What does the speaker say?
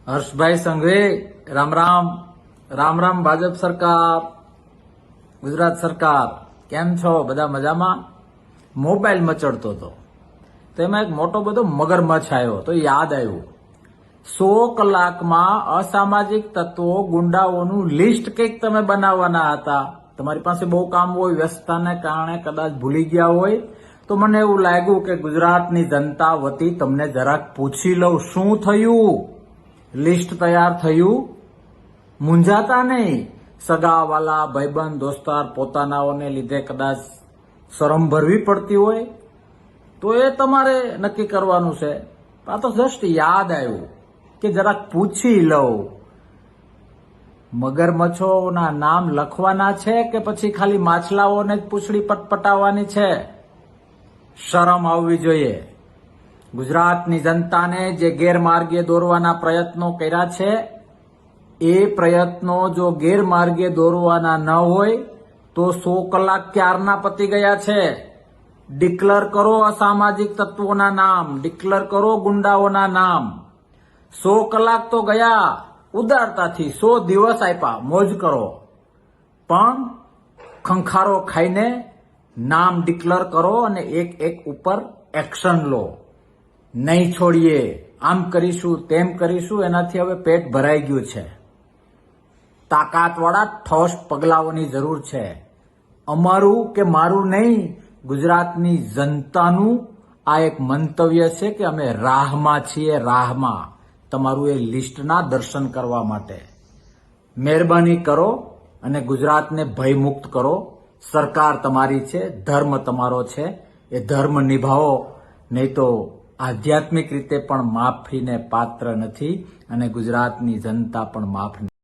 હર્ષભાઈ સંઘવી, રામ રામ. રામ રામ ભાજપ સરકાર, ગુજરાત સરકાર. કેમ છો? બધા મજામાં? મોબાઈલ મચડતો હતો તો એમાં એક મોટો બધો મગરમચ્છ આવ્યો તો યાદ આવ્યું 100 કલાકમાં અસામાજિક તત્વો ગુંડાઓનું લિસ્ટ કંઈક તમે બનાવવાના હતા. તમારી પાસે બહુ કામ હોય, વ્યસ્તતાને કારણે કદાચ ભૂલી ગયા હોય, તો મને એવું લાગ્યું કે ગુજરાતની જનતા વતી તમને જરાક પૂછી લઉં, શું થયું? લિસ્ટ તૈયાર થયું? મૂંઝાતા નહીં. સગાવાલા, ભાઈબંધ, દોસ્તાર, પોતાનાઓને લીધે કદાચ શરમ ભરવી પડતી હોય તો એ તમારે નક્કી કરવાનું છે. આ તો જસ્ટ યાદ આવ્યું કે જરાક પૂછી લઉં. મગરમચ્છોના નામ લખવાના છે કે પછી ખાલી માછલાઓને જ પૂંછડી પટપટાવવાની છે? શરમ આવવી જોઈએ. ગુજરાતની જનતાને જે ગેરમાર્ગે દોરવાના પ્રયત્નો કર્યા છે, એ પ્રયત્નો જો ગેરમાર્ગે દોરવાના ન હોય તો 100 કલાક ક્યારના પતી ગયા છે. ડિક્લેર કરો અસામાજિક તત્વોના નામ, ડિક્લેર કરો ગુંડાઓના નામ. 100 કલાક તો ગયા, ઉદારતાથી 100 દિવસ આપ્યા, મોજ કરો, પણ ખંખારો ખાઈને નામ ડિક્લેર કરો અને એક એક ઉપર એક્શન લો. નહીં છોડીએ, આમ કરીશું તેમ કરીશું, એનાથી હવે પેટ ભરાઈ ગયું છે. તાકાતવાળા ઠોસ પગલાઓની જરૂર છે. અમારું કે મારું નહીં, ગુજરાતની જનતાનું આ એક મંતવ્ય છે કે અમે રાહમાં છીએ, રાહમાં તમારું એ લિસ્ટના દર્શન કરવા માટે. મહેરબાની કરો અને ગુજરાતને ભયમુક્ત કરો. સરકાર તમારી છે, ધર્મ તમારો છે, એ ધર્મ નિભાવો, નહીં તો આધ્યાત્મિક રીતે પણ માફીને પાત્ર નથી અને ગુજરાતની જનતા પણ માફ નથી.